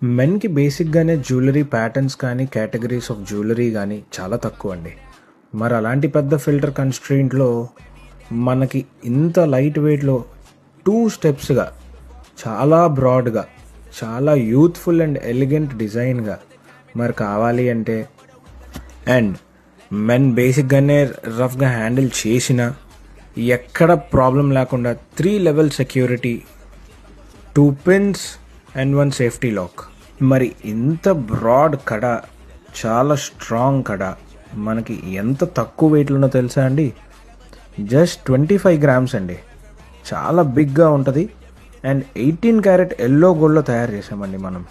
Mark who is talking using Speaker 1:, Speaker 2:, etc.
Speaker 1: మెన్‌కి బేసిక్‌గానే jewellery patterns కానీ, categories of jewellery గానీ చాలా తక్కువండి. మరి అలాంటి పెద్ద ఫిల్టర్ కన్‌స్ట్రెయింట్‌లో మనకి ఇంత లైట్ వెయిట్‌లో 2 స్టెప్స్‌గా చాలా బ్రాడ్‌గా, చాలా యూత్‌ఫుల్ అండ్ ఎలిగెంట్ డిజైన్‌గా మరి కావాలి అంటే అండ్ మెన్ బేసిక్‌గానే రఫ్‌గా హ్యాండిల్ చేసినా ఎక్కడ ప్రాబ్లమ్ లేకుండా 3 level security, 2 pins and 1 safety lock. మరి ఇంత బ్రాడ్ కడ, చాలా స్ట్రాంగ్ కడ మనకి ఎంత తక్కువ వెయిట్లోనో తెలుసా అండి? జస్ట్ 25 గ్రామ్స్ అండి. చాలా బిగ్గా ఉంటుంది అండ్ 18 క్యారెట్ ఎల్లో గోల్డ్లో తయారు చేసామండి మనం.